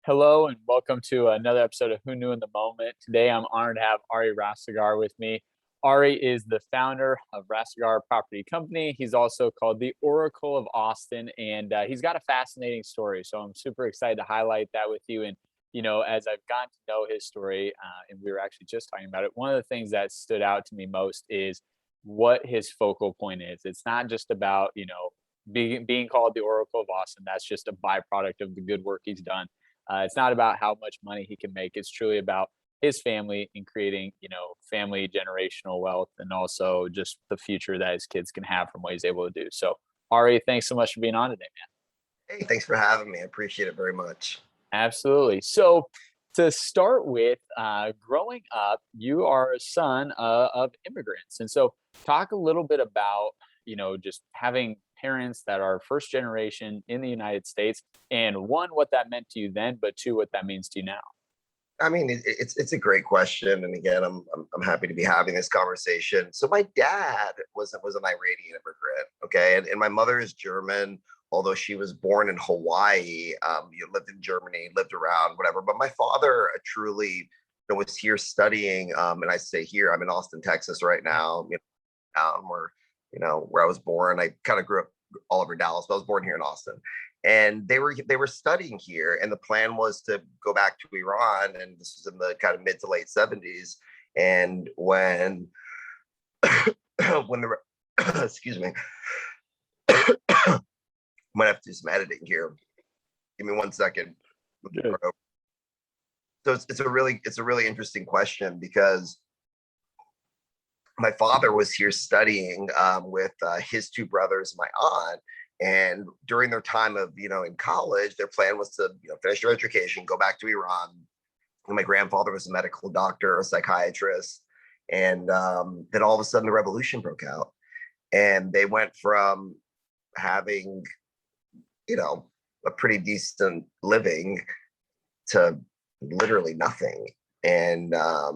Hello and welcome to another episode of Who Knew in the Moment. Today I'm honored to have Ari Rastegar with me. Ari is the founder of Rastegar Property Company. He's also called the Oracle of Austin, and he's got a fascinating story. So I'm super excited to highlight that with you. And as I've gotten to know his story, and we were actually just talking about it, one of the things that stood out to me most is what his focal point is. It's not just about being called the Oracle of Austin. That's just a byproduct of the good work he's done. It's not about how much money he can make. It's truly about his family and creating, family generational wealth and also just the future that his kids can have from what he's able to do. So, Ari, thanks so much for being on today, man. Hey, thanks for having me. I appreciate it very much. Absolutely. So, to start with, growing up, you are a son of immigrants. And so, talk a little bit about, just having parents that are first generation in the United States, and one, what that meant to you then, but two, what that means to you now. I mean, it's a great question, and again, I'm happy to be having this conversation. So my dad was an Iranian immigrant, okay, and my mother is German, although she was born in Hawaii. Lived in Germany, lived around whatever. But my father truly, was here studying. And I say here, I'm in Austin, Texas, right now. Town where I was born. I kind of grew up all over Dallas, but I was born here in Austin. And they were studying here, and the plan was to go back to Iran, and this was in the kind of mid to late 70s. And when when the excuse me, might have to do some editing here. Give me 1 second. Good. So it's a really interesting question because my father was here studying with his two brothers, my aunt, and during their time of in college, their plan was to finish their education, go back to Iran. And my grandfather was a medical doctor, a psychiatrist, and then all of a sudden the revolution broke out, and they went from having a pretty decent living to literally nothing. And a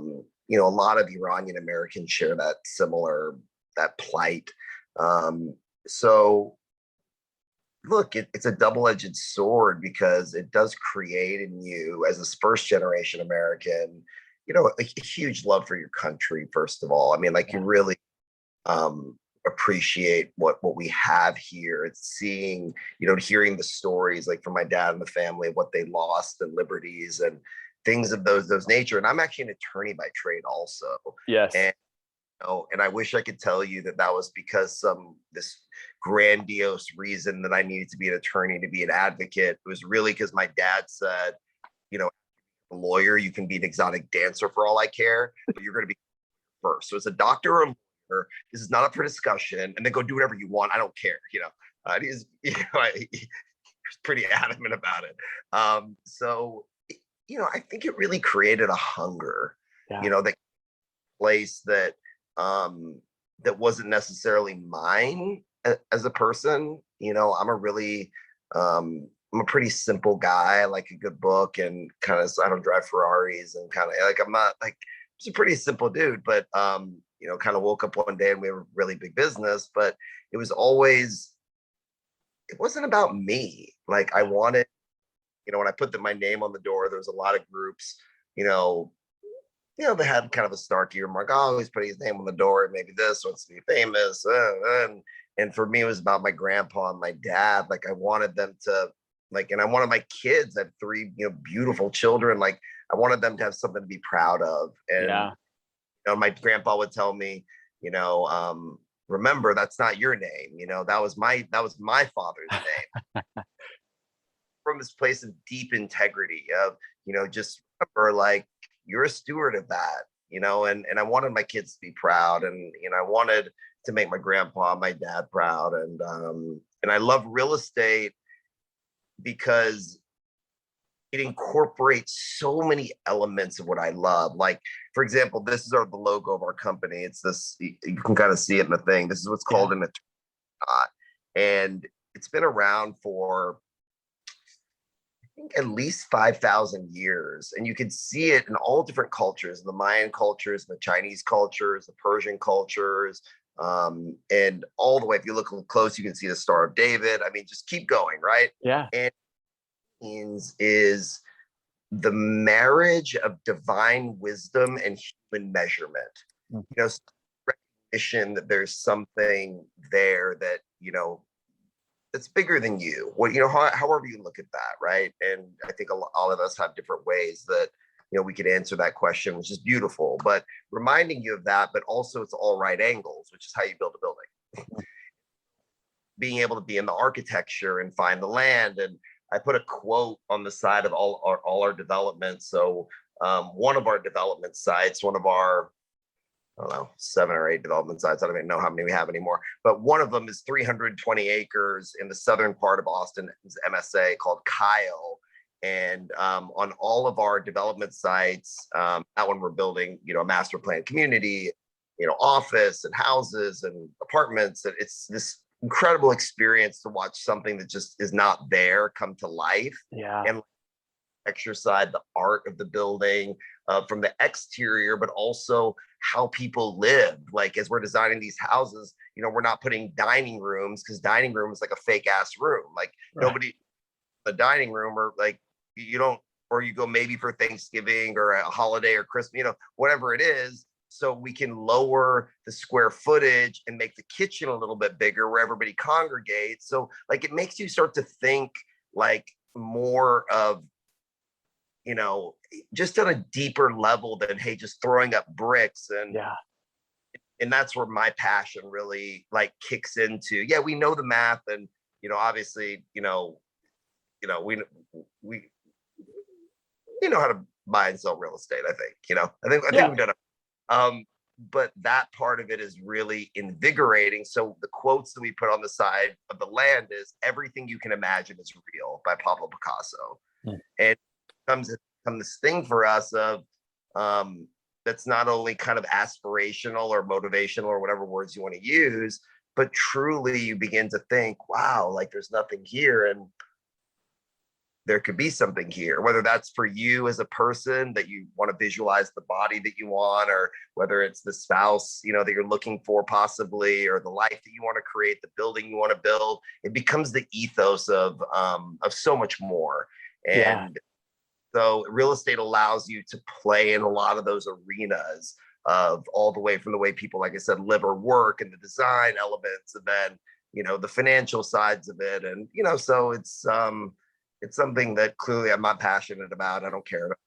lot of Iranian Americans share that plight. So look, it's a double-edged sword because it does create in you as a first generation American, a huge love for your country, first of all. I mean, like, you really appreciate what we have here. It's seeing, hearing the stories like from my dad and the family of what they lost and liberties and things of those nature. And I'm actually an attorney by trade also. Yes. And I wish I could tell you that was because this grandiose reason that I needed to be an attorney, to be an advocate. It was really because my dad said, a lawyer, you can be an exotic dancer for all I care, but you're going to be first. So it's a doctor or a lawyer. This is not up for discussion, and then go do whatever you want. I don't care. He's pretty adamant about it. So I think it really created a hunger, that place that wasn't necessarily mine as a person. I'm a pretty simple guy. I like a good book, and I don't drive Ferraris, and I'm not like, just a pretty simple dude, but kind of woke up one day and we have a really big business, but it wasn't about me. Like, I wanted, when I put my name on the door, there was a lot of groups, they had kind of a snarky remark. Oh, he's putting his name on the door. Maybe this wants to be famous. And for me, it was about my grandpa and my dad. Like, I wanted them to, and I wanted my kids. I have three, beautiful children. Like, I wanted them to have something to be proud of. And my grandpa would tell me, remember, that's not your name. That was my father's name. From this place of deep integrity of, just remember, like, you're a steward of that, and I wanted my kids to be proud, and I wanted to make my grandpa, my dad proud, and I love real estate because it incorporates so many elements of what I love. Like, for example, this is the logo of our company. It's this, you can kind of see it in the thing. This is what's called an attorney, and it's been around for, at least 5,000 years. And you can see it in all different cultures, the Mayan cultures, the Chinese cultures, the Persian cultures, and all the way, if you look close, you can see the Star of David. I mean, just keep going, right? Yeah. And is the marriage of divine wisdom and human measurement. Mm. You know, recognition that there's something there that, that's bigger than you. What, however you look at that, right? And I think all of us have different ways that, we could answer that question, which is beautiful, but reminding you of that, but also it's all right angles, which is how you build a building. Being able to be in the architecture and find the land. And I put a quote on the side of all our developments. So one of our development sites, one of our, I don't know, 7 or 8 development sites, I don't even know how many we have anymore, but one of them is 320 acres in the southern part of Austin, MSA, called Kyle. And on all of our development sites, that one we're building, a master plan community, office and houses and apartments. And it's this incredible experience to watch something that just is not there come to life. Yeah. And exercise the art of the building from the exterior, but also how people live. Like, as we're designing these houses, we're not putting dining rooms, because dining room is like a fake ass room. Like, Right. nobody, the dining room, or like you don't, or you go maybe for Thanksgiving or a holiday or Christmas, whatever it is. So we can lower the square footage and make the kitchen a little bit bigger where everybody congregates. So like, it makes you start to think like more of, just on a deeper level than, hey, just throwing up bricks. Yeah. And that's where my passion really like kicks into. Yeah, we know the math, and obviously, we know how to buy and sell real estate. I think, I think Yeah. we've done it. But that part of it is really invigorating. So the quotes that we put on the side of the land is "Everything you can imagine is real" by Pablo Picasso. Mm. And it comes this thing for us of that's not only kind of aspirational or motivational or whatever words you want to use, but truly you begin to think, wow, like there's nothing here, and there could be something here, whether that's for you as a person that you want to visualize the body that you want, or whether it's the spouse, that you're looking for possibly, or the life that you want to create, the building you want to build. It becomes the ethos of so much more. Yeah. And so real estate allows you to play in a lot of those arenas of all the way from the way people, like I said, live or work, and the design elements, and then, the financial sides of it. And, so it's something that clearly I'm not passionate about. I don't care about.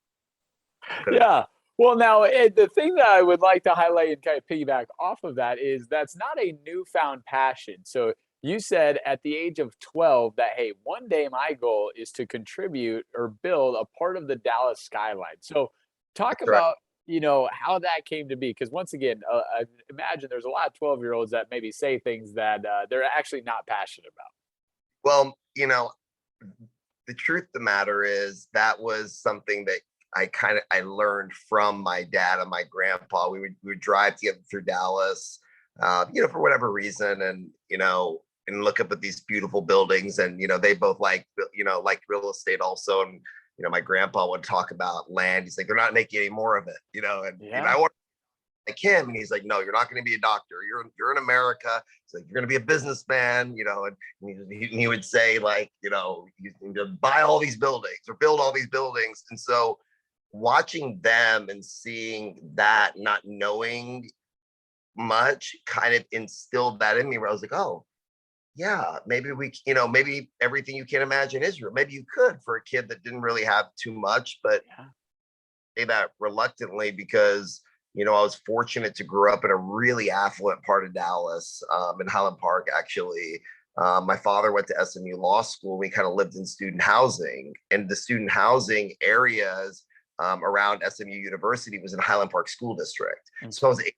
Yeah. Well, now, the thing that I would like to highlight and kind of piggyback off of that is that's not a newfound passion. So you said at the age of 12 that, hey, one day my goal is to contribute or build a part of the Dallas skyline. So talk That's right. about, how that came to be. Because once again, I imagine there's a lot of 12-year-olds that maybe say things that they're actually not passionate about. Well, the truth of the matter is that was something that I learned from my dad and my grandpa. We would drive together through Dallas, for whatever reason, and look up at these beautiful buildings. And they both like real estate also. And my grandpa would talk about land. He's like, they're not making any more of it, and Yeah. I want like him. And he's like, no, you're not going to be a doctor. You're in America. It's like, you're going to be a businessman, and he would say, like, you need to buy all these buildings or build all these buildings. And so watching them and seeing that, not knowing much, kind of instilled that in me, where I was like, oh yeah, maybe maybe everything you can imagine is real. Maybe you could, for a kid that didn't really have too much. But Yeah. say that reluctantly, because I was fortunate to grow up in a really affluent part of Dallas, in Highland Park, actually. My father went to SMU Law School. We kind of lived in student housing, and the student housing areas around SMU University was in Highland Park School District. Mm. So I was able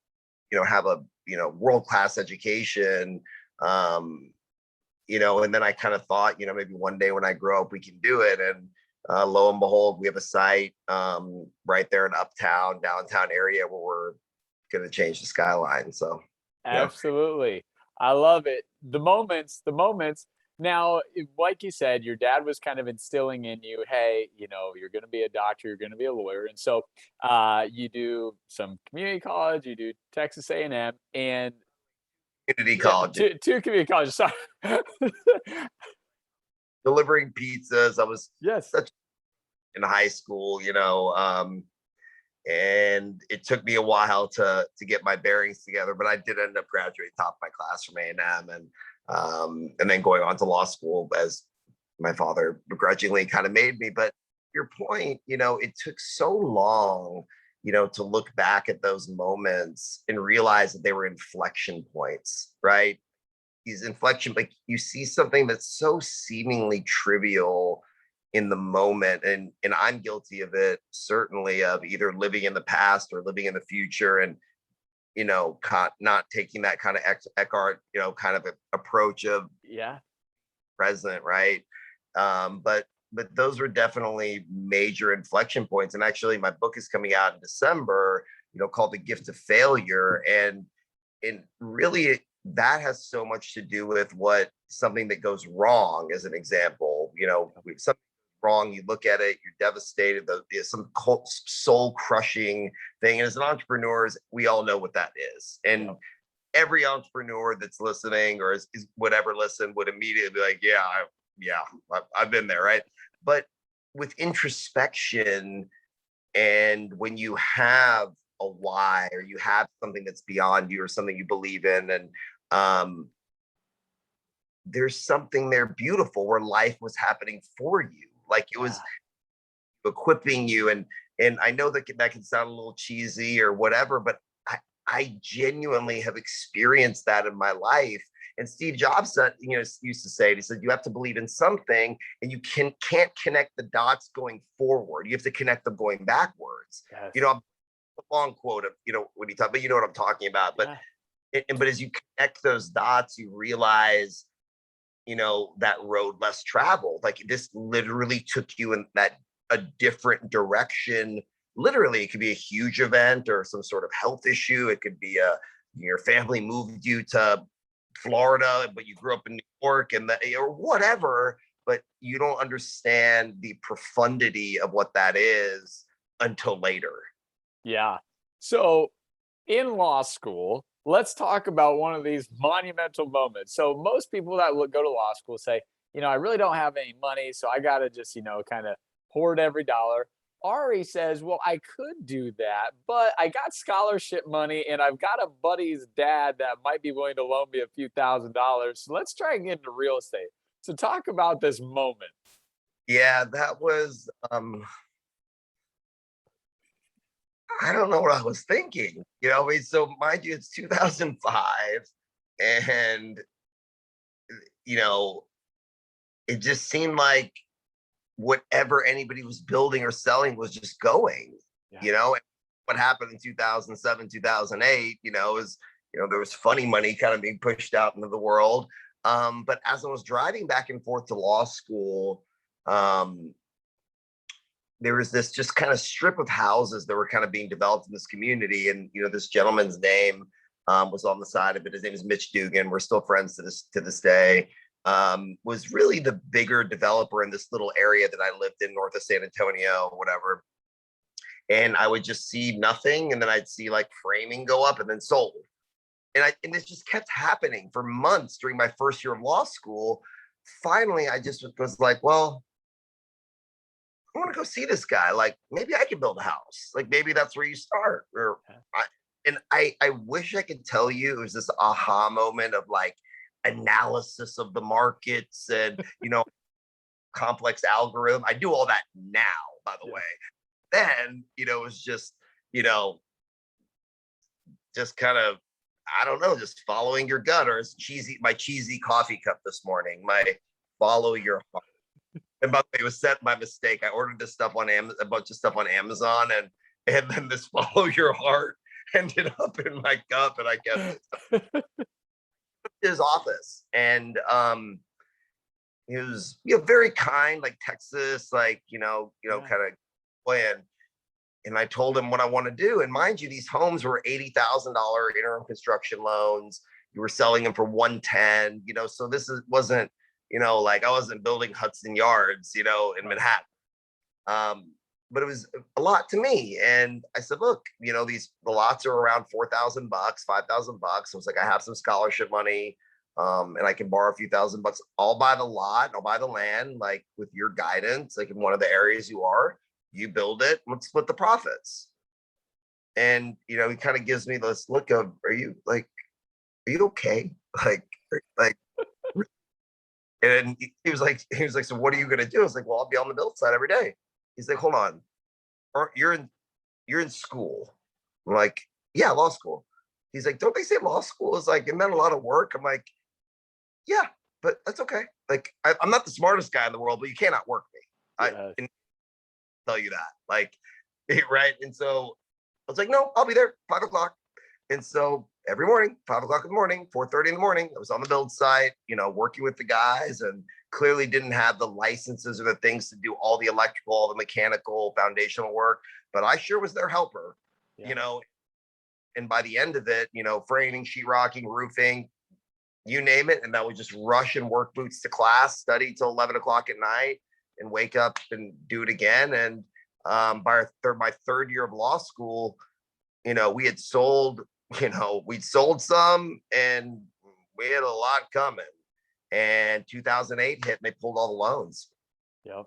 to have a world-class education. And then I kind of thought, maybe one day when I grow up, we can do it. And lo and behold, we have a site right there in uptown, downtown area, where we're going to change the skyline. So, Absolutely. I love it. The moments. Now, like you said, your dad was kind of instilling in you, hey, you're going to be a doctor, you're going to be a lawyer. And so you do some community college, you do Texas A&M, and community yeah, college, two community colleges. Sorry. delivering pizzas. I was Yes. such in high school, and it took me a while to get my bearings together, but I did end up graduating top of my class from A&M, and then going on to law school, as my father begrudgingly kind of made me. But your point, it took so long, to look back at those moments and realize that they were inflection points, right? These inflection, like you see something that's so seemingly trivial in the moment, and I'm guilty of it, certainly, of either living in the past or living in the future, and not taking that kind of Eckhart, kind of approach of Yeah. present, right? But those were definitely major inflection points. And actually, my book is coming out in December, called The Gift of Failure, and really that has so much to do with something that goes wrong. As an example, something wrong, you look at it, you're devastated, some soul crushing thing. And as an entrepreneur, we all know what that is. And every entrepreneur that's listening, or is whatever listen, would immediately be like, I've been there, right? But with introspection, and when you have a why, or you have something that's beyond you, or something you believe in, and there's something there beautiful, where life was happening for you, like it was equipping you. And I know that can sound a little cheesy or whatever, but I genuinely have experienced that in my life. And Steve Jobs said, used to say, he said, you have to believe in something, and you can't connect the dots going forward. You have to connect them going backwards. Yes. A long quote of, when he talked, but you know what I'm talking about. But but as you connect those dots, you realize, that road less traveled. Like, this literally took you in a different direction. Literally, it could be a huge event or some sort of health issue. It could be your family moved you to Florida, but you grew up in New York, or whatever. But you don't understand the profundity of what that is until later. Yeah. So in law school, let's talk about one of these monumental moments. So most people that go to law school say, I really don't have any money, so I got to just, kind of hoard every dollar. Ari says, well, I could do that, but I got scholarship money, and I've got a buddy's dad that might be willing to loan me a few $1,000s. So let's try and get into real estate. So talk about this moment. Yeah, that was, I don't know what I was thinking. So mind you, it's 2005, and it just seemed like whatever anybody was building or selling was just going. What happened in 2007, 2008, is, there was funny money kind of being pushed out into the world. But as I was driving back and forth to law school, there was this just kind of strip of houses that were kind of being developed in this community. And, this gentleman's name was on the side of it. His name is Mitch Dugan. We're still friends to this day. Was really the bigger developer in this little area that I lived in, north of San Antonio, or whatever. And I would just see nothing. And then I'd see like framing go up and then sold. And this just kept happening for months during my first year of law school. Finally, I just was like, well, I want to go see this guy. Like, maybe I can build a house. Like, maybe that's where you start. I wish I could tell you it was this aha moment of like analysis of the markets and, complex algorithm. I do all that now, by the way. Then, it was just, just kind of, I don't know, just following your gut, or as my cheesy coffee cup this morning, my follow your heart. And by the way, it was set by mistake. I ordered this stuff on a bunch of stuff on Amazon, and then this follow your heart ended up in my cup, and I kept it. His office, and he was very kind, like Texas, like kind of plan. And I told him what I want to do. And mind you, these homes were $80,000 interim construction loans. You were selling them for 110. So wasn't like I wasn't building Hudson Yards, in Manhattan. But it was a lot to me. And I said, look, the lots are around $4,000, $5,000. I was like, I have some scholarship money, and I can borrow a few $1,000. I'll buy the lot, I'll buy the land, like with your guidance, like in one of the areas you are. you build it, let's split the profits. And, you know, he kind of gives me this look of, are you okay? Like, and he was like, so what are you going to do? I was like, well, I'll be on the build side every day. He's like, hold on, you're in school. I'm like, yeah, law school. He's like, don't they say law school is like, isn't that a lot of work? I'm like, yeah, but that's okay. Like, I'm not the smartest guy in the world, but you cannot work me. I Yes. can tell you that. Like, right. And so I was like, no, I'll be there 5 o'clock. And so every morning, 5 o'clock in the morning, 4:30 in the morning, I was on the build site, you know, working with the guys, and clearly didn't have the licenses or the things to do all the electrical, all the mechanical, foundational work, but I sure was their helper, you Yeah. know. And by the end of it, you know, framing, sheetrocking, roofing, you name it. And that would just rush in work boots to class, study till 11 o'clock at night, and wake up and do it again. And by my third year of law school, you know, we had sold, you know, we'd sold some, and we had a lot coming. And 2008 hit, and they pulled all the loans. Yep. You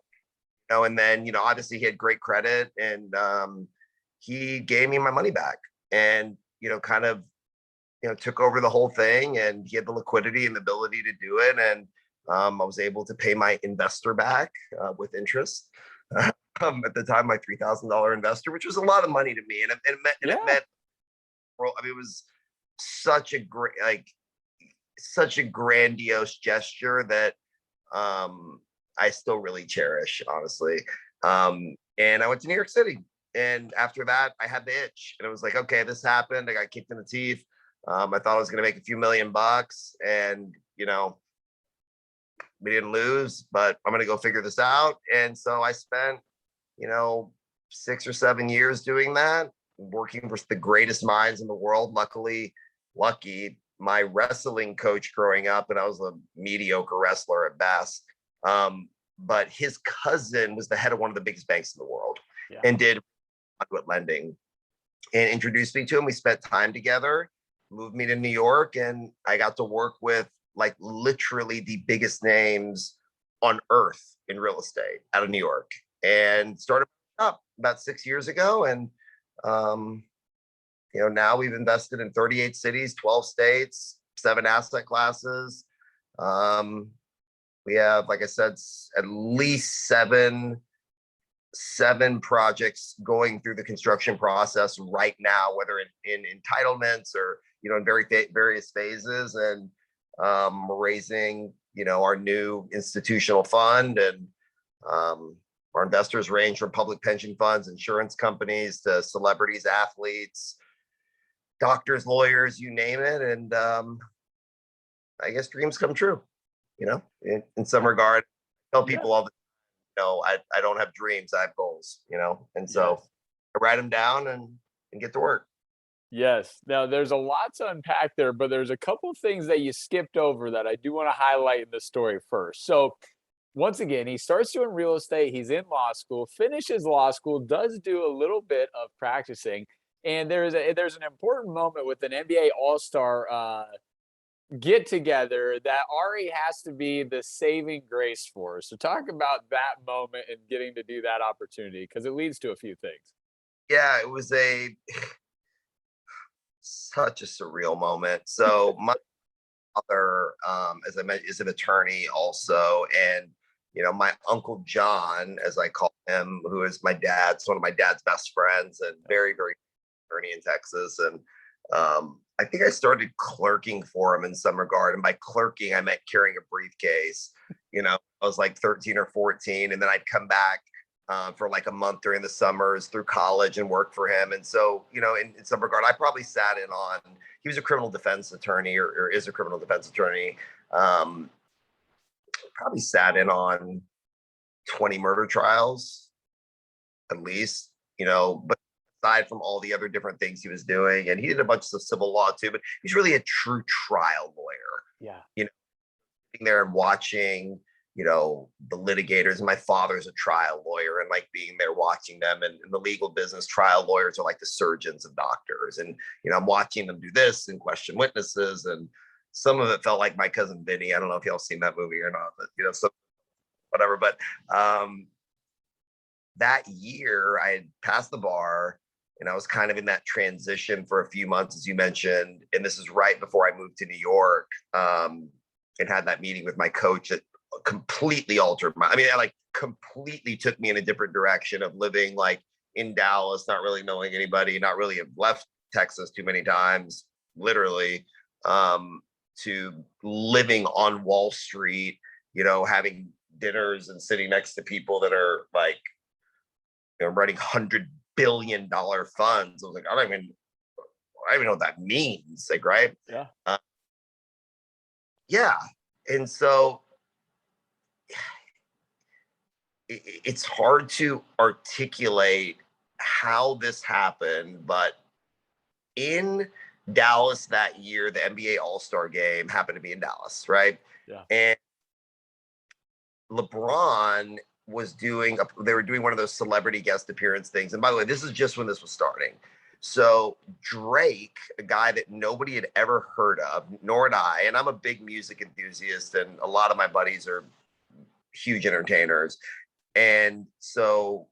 know, and then, you know, obviously he had great credit, and he gave me my money back, and, you know, kind of, you know, took over the whole thing, and he had the liquidity and the ability to do it. And I was able to pay my investor back with interest. At the time, my $3,000 investor, which was a lot of money to me, and it Yeah. meant, I mean, it was such a great, like, such a grandiose gesture that I still really cherish, honestly. And I went to New York City, and after that, I had the itch, and it was like, okay, this happened. I got kicked in the teeth. I thought I was going to make a few $1,000,000, and, you know, we didn't lose, but I'm going to go figure this out. And so I spent, you know, 6 or 7 years doing that, working with the greatest minds in the world. Lucky, my wrestling coach growing up, and I was a mediocre wrestler at best. But his cousin was the head of one of the biggest banks in the world, Yeah. and did conduit lending, and introduced me to him. We spent time together, moved me to New York, and I got to work with, like, literally the biggest names on earth in real estate out of New York, and started up about 6 years ago. And you know, now we've invested in 38 cities, 12 states, 7 asset classes. We have, like I said, at least seven projects going through the construction process right now, whether in entitlements or, you know, in various phases. And we're raising, you know, our new institutional fund. And our investors range from public pension funds, insurance companies, to celebrities, athletes, doctors, lawyers, you name it. And I guess dreams come true, you know, in some regard. I tell Yeah. people all the, you know, I don't have dreams, I have goals, you know. And so Yes. I write them down and get to work. Yes. Now, there's a lot to unpack there, but there's a couple things that you skipped over that I do want to highlight in the story first. So, once again, he starts doing real estate. He's in law school, finishes law school, does do a little bit of practicing, and there's an important moment with an NBA All Star get together that Ari has to be the saving grace for. So, talk about that moment and getting to do that opportunity, because it leads to a few things. Yeah, it was such a surreal moment. So my father, as I mentioned, is an attorney also. And, you know, my uncle John, as I call him, who is one of my dad's best friends, and very, very attorney in Texas. And I think I started clerking for him in some regard. And by clerking, I meant carrying a briefcase. You know, I was like 13 or 14, and then I'd come back for like a month during the summers through college and work for him. And so, you know, in some regard, I probably sat in on, he was a criminal defense attorney, or is a criminal defense attorney. Um, Probably sat in on 20 murder trials at least, you know, but aside from all the other different things he was doing, and he did a bunch of civil law too, but he's really a true trial lawyer, Yeah. you know, sitting there and watching, you know, the litigators. My father's a trial lawyer, and like being there watching them. And in the legal business, trial lawyers are like the surgeons of doctors. And, you know, I'm watching them do this and question witnesses. And some of it felt like My Cousin Vinny. I don't know if y'all seen that movie or not, but, you know, so whatever. But that year I had passed the bar and I was kind of in that transition for a few months, as you mentioned. And this is right before I moved to New York, and had that meeting with my coach that completely altered like completely took me in a different direction of living like in Dallas, not really knowing anybody, not really have left Texas too many times, literally, to living on Wall Street, having dinners and sitting next to people that are like, running $100 billion funds. I was like, I don't even know what that means. Like, right. Yeah. Yeah. And so it's hard to articulate how this happened, but in Dallas that year, the NBA All-Star game happened to be in Dallas, right? Yeah. And LeBron they were doing one of those celebrity guest appearance things. And by the way, this is just when this was starting. So Drake, a guy that nobody had ever heard of, nor had I, and I'm a big music enthusiast, and a lot of my buddies are huge entertainers. And so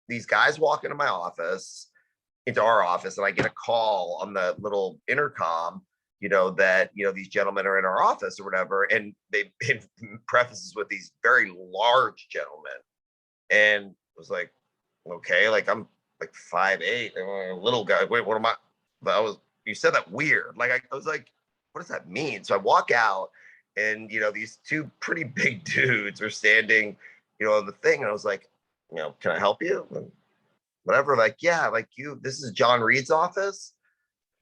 these guys walk into our office, and I get a call on the little intercom, that, these gentlemen are in our office or whatever. And it prefaces with these very large gentlemen. And it was like, okay, like I'm like 5'8", a little guy. Wait, what am I? You said that weird. Like, I was like, what does that mean? So I walk out, and, these two pretty big dudes are standing, on the thing. And I was like, can I help you? And whatever. Like, yeah, like this is John Reed's office.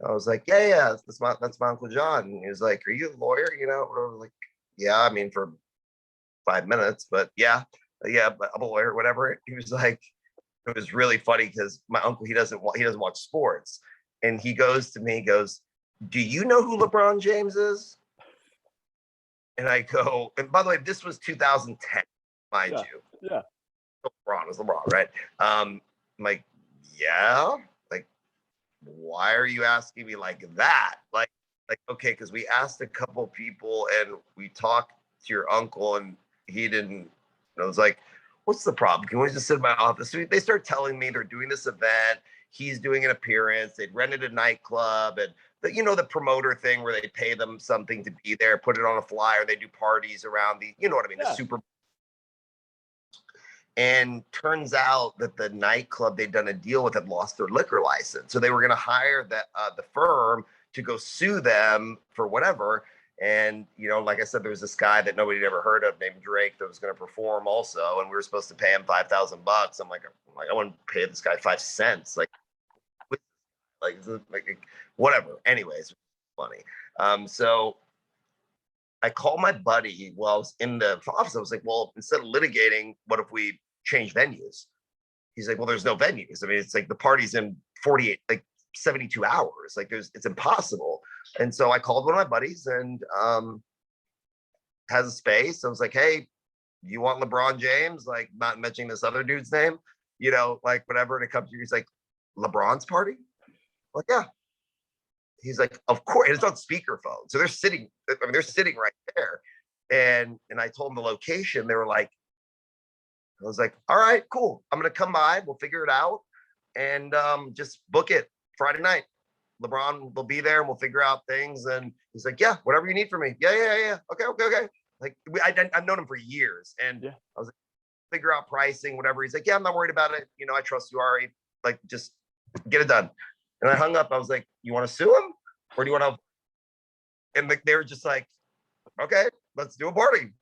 I was like, yeah, that's my Uncle John. And he was like, are you a lawyer? Like, yeah, I mean, for 5 minutes, but yeah, but I'm a lawyer, whatever. He was like, it was really funny because my uncle, he doesn't watch sports. And he goes to me, he goes, do you know who LeBron James is? And I go, and by the way, this was 2010, mind you. Yeah. LeBron was LeBron, right? I'm like, yeah. Like, why are you asking me like that? Like, okay, because we asked a couple people and we talked to your uncle, and he didn't. And I was like, what's the problem? Can we just sit in my office? So they start telling me they're doing this event. He's doing an appearance. They'd rented a nightclub, and the promoter thing where they pay them something to be there, put it on a flyer. They do parties around you know what I mean? Yeah. The Super. And turns out that the nightclub they'd done a deal with had lost their liquor license. So they were going to hire the firm to go sue them for whatever. And, like I said, there was this guy that nobody had ever heard of named Drake that was going to perform also. And we were supposed to pay him $5,000. I'm like, I wouldn't pay this guy 5 cents. Like whatever. Anyways, funny. So I called my buddy while I was in the office. I was like, well, instead of litigating, what if we change venues? He's like, well, there's no venues. I mean, it's like the party's in 72 hours. Like it's impossible. And so I called one of my buddies, and has a space. I was like, hey, you want LeBron James? Like, not mentioning this other dude's name, like whatever. And it comes to, he's like, LeBron's party? I'm like, yeah. He's like, of course. And it's on speakerphone. So they're sitting right there. And I told them the location. They were like, I was like, all right, cool. I'm going to come by. We'll figure it out. And just book it Friday night. LeBron will be there, and we'll figure out things. And he's like, yeah, whatever you need from me. Yeah. Okay. Like, I've known him for years. And Yeah. I was like, figure out pricing, whatever. He's like, yeah, I'm not worried about it. I trust you, Ari. Like, just get it done. And I hung up. I was like, you want to sue him? Or do you want to? And they were just like, okay, let's do a party.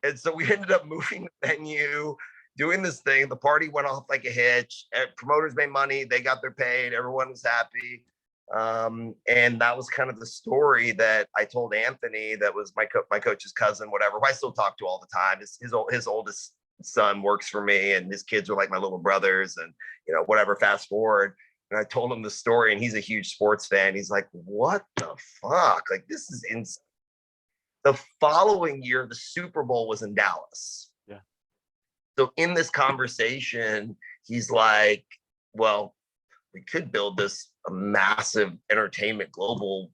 And so we ended up moving the venue, doing this thing. The party went off like a hitch. Promoters made money. They got their paid. Everyone was happy. And that was kind of the story that I told Anthony, that was my coach's cousin, whatever, who I still talk to all the time. His oldest son works for me, and his kids are like my little brothers, and whatever. Fast forward, and I told him the story, and he's a huge sports fan. He's like, what the fuck? Like, this is insane. The following year, the Super Bowl was in Dallas. Yeah. So in this conversation, he's like, well, we could build this massive global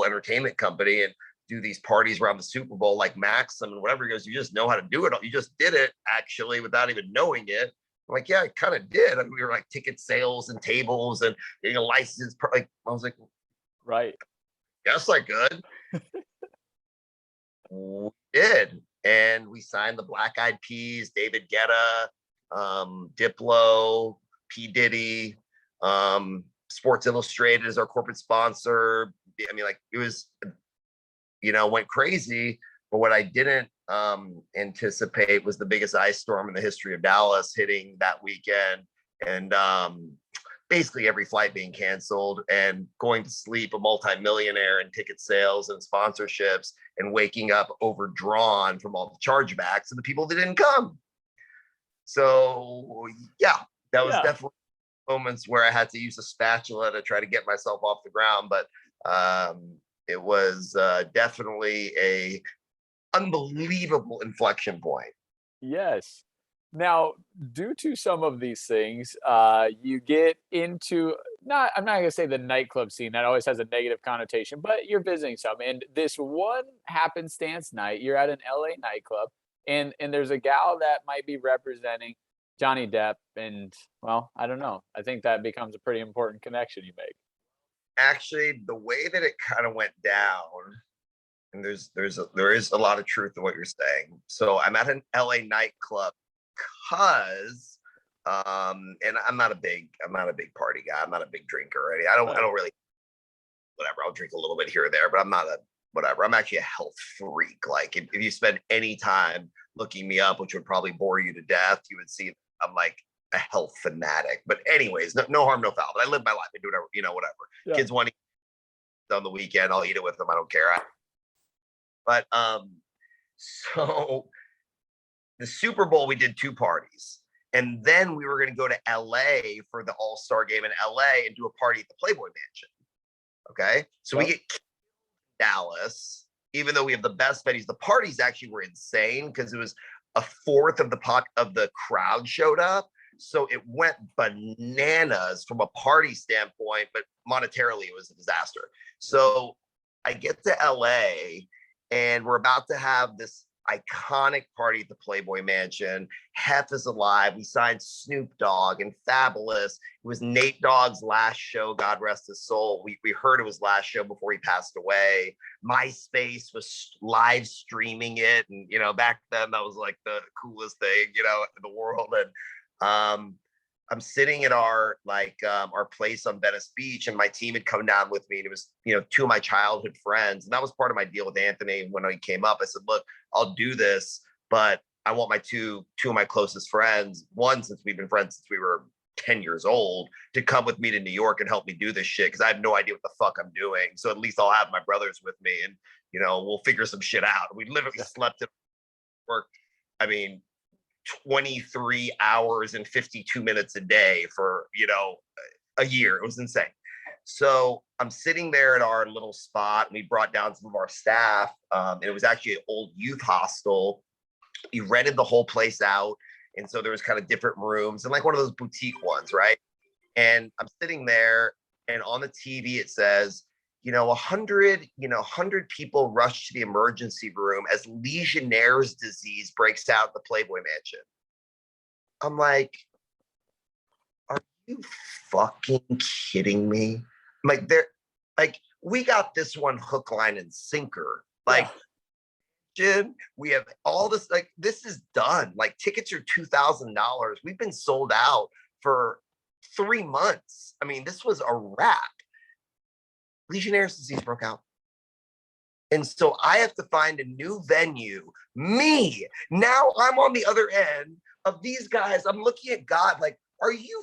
entertainment company, and do these parties around the Super Bowl like Maxim and whatever. He goes, you just know how to do it. You just did it actually without even knowing it. I'm like, yeah, I kind of did. I mean, we were like ticket sales and tables and getting a license. Like, I was like, Right. yes, I could. We did. And we signed the Black Eyed Peas, David Guetta, Diplo, P. Diddy, Sports Illustrated as our corporate sponsor. I mean, like it was, went crazy. But what I didn't anticipate was the biggest ice storm in the history of Dallas hitting that weekend. And basically every flight being canceled and going to sleep a multimillionaire in ticket sales and sponsorships and waking up overdrawn from all the chargebacks of the people that didn't come. So yeah, that was Yeah. definitely moments where I had to use a spatula to try to get myself off the ground. But it was definitely a unbelievable inflection point. Yes. Now, due to some of these things, you get into I'm not gonna say the nightclub scene, that always has a negative connotation, but you're visiting some. And this one happenstance night, you're at an LA nightclub, and there's a gal that might be representing Johnny Depp, and well, I don't know. I think that becomes a pretty important connection you make. Actually, the way that it kind of went down, and there is a lot of truth in what you're saying. So I'm at an LA nightclub because and I'm not a big party guy. I'm not a big drinker already. I don't really, whatever. I'll drink a little bit here or there, but I'm not a whatever. I'm actually a health freak. Like if you spend any time looking me up, which would probably bore you to death, you would see I'm like a health fanatic. But anyways, no harm, no foul. But I live my life. I do whatever, whatever. Yeah. Kids want to eat on the weekend, I'll eat it with them. I don't care. But so the Super Bowl, we did 2 parties. And then we were going to go to LA for the All-Star game in LA and do a party at the Playboy Mansion. Okay. So we get Dallas, even though we have the best venues. The parties actually were insane because it was a fourth of the crowd showed up. So it went bananas from a party standpoint, but monetarily it was a disaster. So I get to LA and we're about to have this iconic party at the Playboy Mansion. Hef is alive. We signed Snoop Dogg and Fabulous. It was Nate Dogg's last show. God rest his soul. We heard it was last show before he passed away. MySpace was live streaming it, and back then that was like the coolest thing in the world. And I'm sitting at our place on Venice Beach, and my team had come down with me, and it was 2 of my childhood friends, and that was part of my deal with Anthony when he came up. I said, look, I'll do this, but I want my two of my closest friends, one since we've been friends since we were 10 years old, to come with me to New York and help me do this shit because I have no idea what the fuck I'm doing. So at least I'll have my brothers with me, and we'll figure some shit out. We literally slept at work. I mean, 23 hours and 52 minutes a day for a year. It was insane. So I'm sitting there at our little spot, and we brought down some of our staff, and it was actually an old youth hostel. We rented the whole place out, and so there was kind of different rooms and like one of those boutique ones, right? And I'm sitting there, and on the TV it says 100 people rush to the emergency room as Legionnaire's disease breaks out at the Playboy Mansion. I'm like, are you fucking kidding me? I'm like, we got this one hook, line, and sinker. Like, we have all this, like, this is done. Like, tickets are $2,000. We've been sold out for 3 months. I mean, this was a wrap. Legionnaire's disease broke out. And so I have to find a new venue. Me. Now I'm on the other end of these guys. I'm looking at God like, are you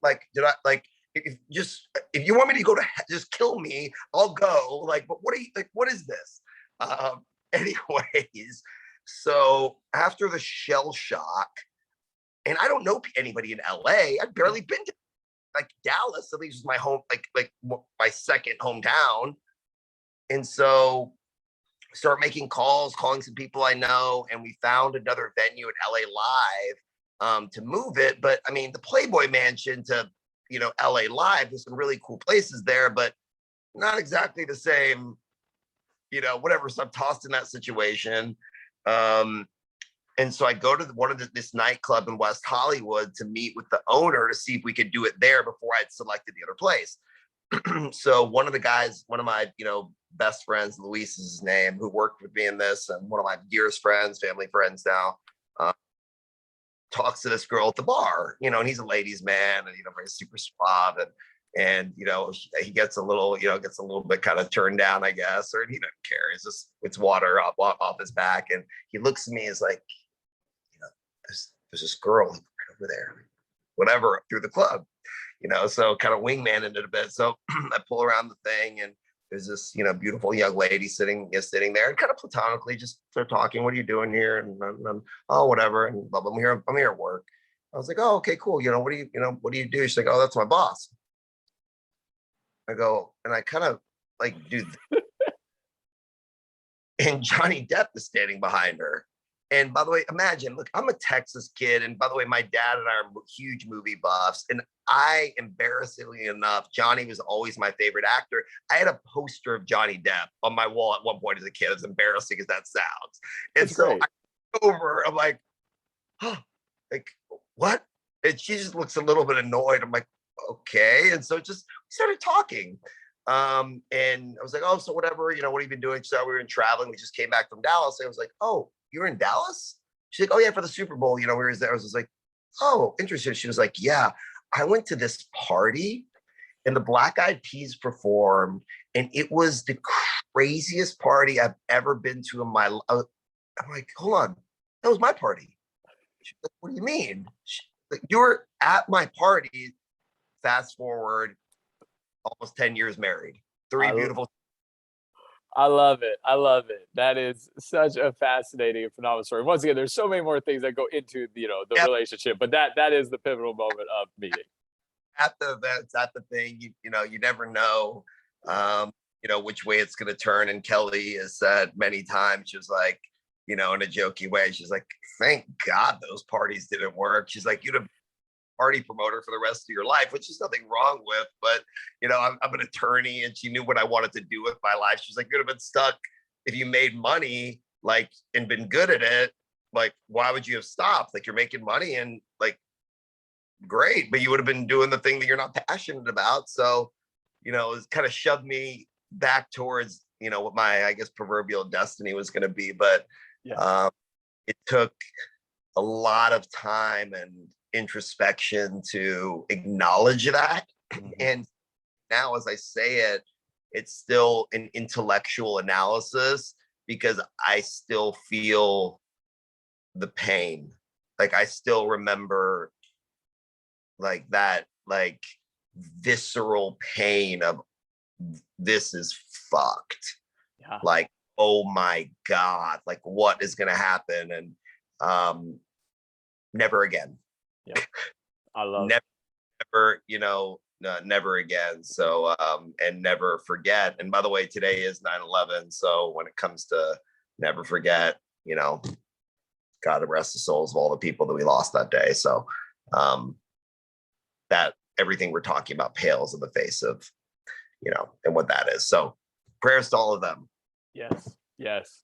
like, did I like, if you want me to go to just kill me, I'll go. Like, but what are you like? What is this? Anyways, so after the shell shock, and I don't know anybody in LA. I've barely been to like Dallas. At least was my home, like my second hometown. And so start making calls, calling some people I know, and we found another venue at LA Live to move it. But I mean, the Playboy Mansion to LA Live, there's some really cool places there, but not exactly the same, whatever. So I'm tossed in that situation. And so I go to this nightclub in West Hollywood to meet with the owner to see if we could do it there before I'd selected the other place. So one of the guys, one of my, best friends, Luis is his name, who worked with me in this, and one of my dearest friends, family friends now, talks to this girl at the bar, and he's a ladies' man, and very super suave, and he gets a little, bit kind of turned down, I guess, or he doesn't care. It's water off his back, and he looks at me, is like, there's this girl right over there, whatever, through the club, so kind of wingman it a bit. So I pull around the thing, and there's this, beautiful young lady sitting there, and kind of platonically just start talking. What are you doing here? And oh, whatever. And blah, blah, I'm here at work. I was like, oh, okay, cool. What do you do? She's like, oh, that's my boss. I go, and I kind of like do, and Johnny Depp is standing behind her. And by the way, imagine, look, I'm a Texas kid. And by the way, my dad and I are huge movie buffs. And embarrassingly enough, Johnny was always my favorite actor. I had a poster of Johnny Depp on my wall at one point as a kid, as embarrassing as that sounds. And That's so great. I go over, I'm like, oh, like, what? And she just looks a little bit annoyed. I'm like, okay. And so just we started talking. And I was like, oh, so whatever, what have you been doing? So we were in traveling. We just came back from Dallas. And I was like, oh, you're in Dallas? She's like, oh yeah, for the Super Bowl, we were there. I was just like, oh, interesting. She was like, yeah, I went to this party and the Black Eyed Peas performed, and it was the craziest party I've ever been to in my life. I'm like, hold on, that was my party. She's like, what do you mean? Like, you were at my party. Fast forward, almost 10 years married, three beautiful. I love it. I love it. That is such a fascinating and phenomenal story. Once again, there's so many more things that go into the relationship, but that is the pivotal moment of meeting. At the events, at the thing, you never know, which way it's going to turn. And Kelly has said many times, she was like, in a jokey way, she's like, thank God those parties didn't work. She's like, you'd have party promoter for the rest of your life, which is nothing wrong with, but I'm an attorney, and she knew what I wanted to do with my life. She's like, you'd have been stuck if you made money, like, and been good at it. Like, why would you have stopped? Like, you're making money, and like, great, but you would have been doing the thing that you're not passionate about. So, it's kind of shoved me back towards, what my, I guess, proverbial destiny was going to be. But it took a lot of time and introspection to acknowledge that. And now, as I say it, it's still an intellectual analysis, because I still feel the pain. Like, I still remember like that, like, visceral pain of, this is fucked. Yeah. Like, oh my God, like, what is going to happen? And never again. Yeah, I love never, never again. So, and never forget. And by the way, today is 9/11. So when it comes to never forget, God rest the souls of all the people that we lost that day. So, that everything we're talking about pales in the face of, and what that is. So prayers to all of them. Yes. Yes.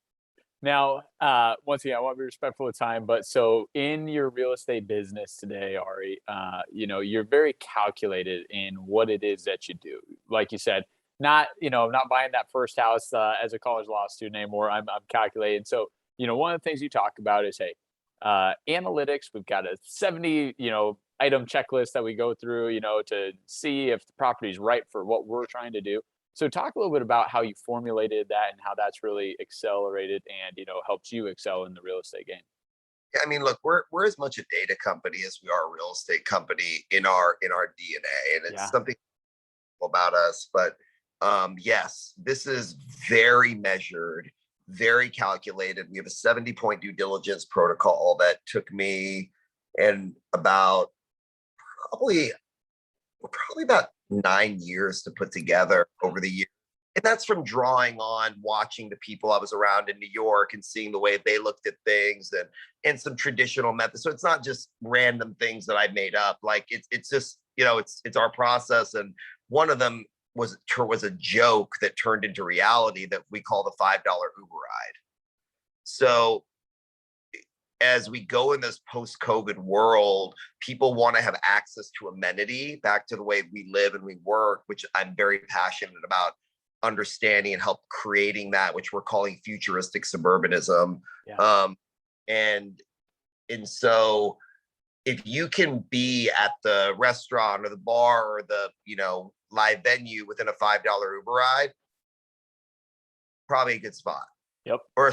Now, once again, I want to be respectful of time, but so in your real estate business today, Ari, you're very calculated in what it is that you do. Like you said, not buying that first house as a college law student anymore. I'm calculated. So, one of the things you talk about is, hey, analytics. We've got a 70, item checklist that we go through, to see if the property is right for what we're trying to do. So talk a little bit about how you formulated that and how that's really accelerated and, helped you excel in the real estate game. Yeah, I mean, look, we're as much a data company as we are a real estate company in our DNA, and it's something about us. But yes, this is very measured, very calculated. We have a 70-point due diligence protocol that took me and about probably about 9 years to put together over the years. And that's from drawing on watching the people I was around in New York and seeing the way they looked at things, and some traditional methods. So it's not just random things that I made up. Like, it's just, it's our process. And one of them was a joke that turned into reality that we call the $5 Uber ride. So as we go in this post-COVID world, people want to have access to amenity back to the way we live and we work, which I'm very passionate about understanding and help creating that, which we're calling futuristic suburbanism. Yeah. And so if you can be at the restaurant or the bar or the, live venue within a $5 Uber ride, probably a good spot. Yep. Or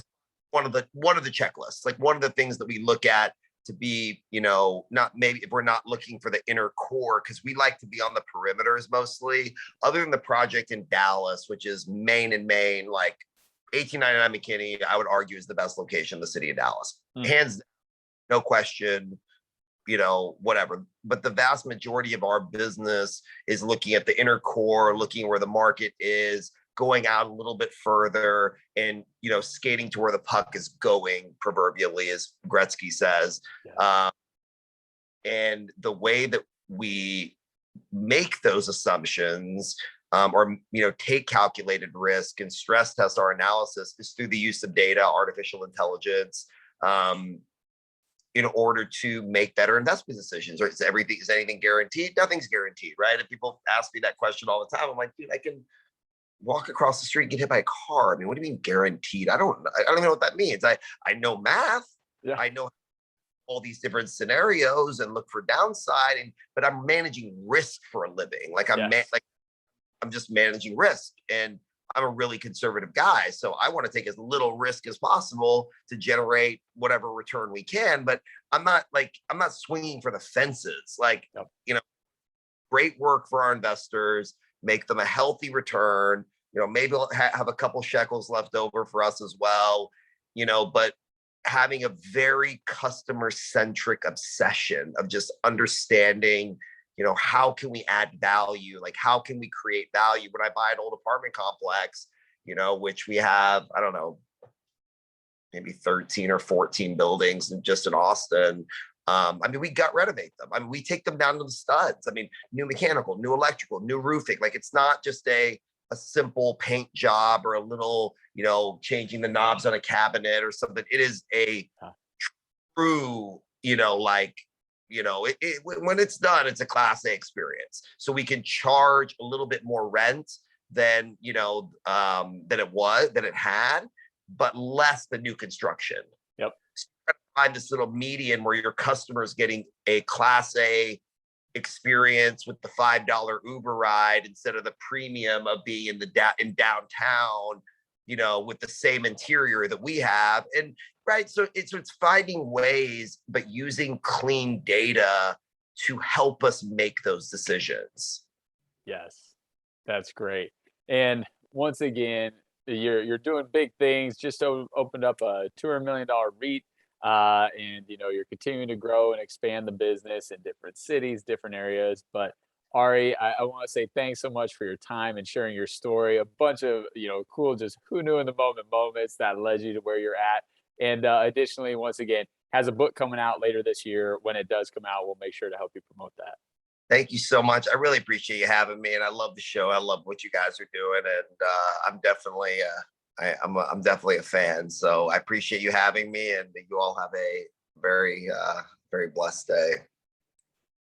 one of the checklists, like one of the things that we look at to be, not, maybe if we're not looking for the inner core, because we like to be on the perimeters mostly, other than the project in Dallas, which is Main, like 1899 McKinney, I would argue is the best location in the city of Dallas. Hands down, no question, whatever. But the vast majority of our business is looking at the inner core, looking where the market is, going out a little bit further, and skating to where the puck is going, proverbially, as Gretzky says. Yeah. And the way that we make those assumptions, or take calculated risk and stress test our analysis, is through the use of data, artificial intelligence, in order to make better investment decisions. Or is anything guaranteed? Nothing's guaranteed, right? And people ask me that question all the time. I'm like, dude, I can walk across the street and get hit by a car. I mean, what do you mean guaranteed? I don't even know what that means. I know math. Yeah. I know all these different scenarios and look for downside, but I'm managing risk for a living. Like I'm just managing risk, and I'm a really conservative guy. So I want to take as little risk as possible to generate whatever return we can. But I'm not swinging for the fences. Like, yep. Great work for our investors, make them a healthy return, maybe we'll have a couple shekels left over for us as well, but having a very customer centric obsession of just understanding, how can we add value? Like, how can we create value? When I buy an old apartment complex, which we have, I don't know, maybe 13 or 14 buildings just in Austin. We gut renovate them. We take them down to the studs. New mechanical, new electrical, new roofing. Like, it's not just a simple paint job or a little, changing the knobs on a cabinet or something. It is a true, when it's done, it's a Class A experience. So we can charge a little bit more rent than it had, but less than new construction. Yep. Find this little median where your customer is getting a Class A experience with the $5 Uber ride instead of the premium of being in downtown, with the same interior that we have. And right, so it's finding ways, but using clean data to help us make those decisions. Yes, that's great. And once again, you're doing big things. Just opened up a $200 million REIT. And you're continuing to grow and expand the business in different cities, different areas. But Ari, I want to say thanks so much for your time and sharing your story. A bunch of cool, just who knew in the moment moments that led you to where you're at. And additionally, once again, has a book coming out later this year. When it does come out, we'll make sure to help you promote that. Thank you so much. I really appreciate you having me, and I love the show. I love what you guys are doing, and I'm definitely I'm definitely a fan. So I appreciate you having me, and you all have a very, very blessed day.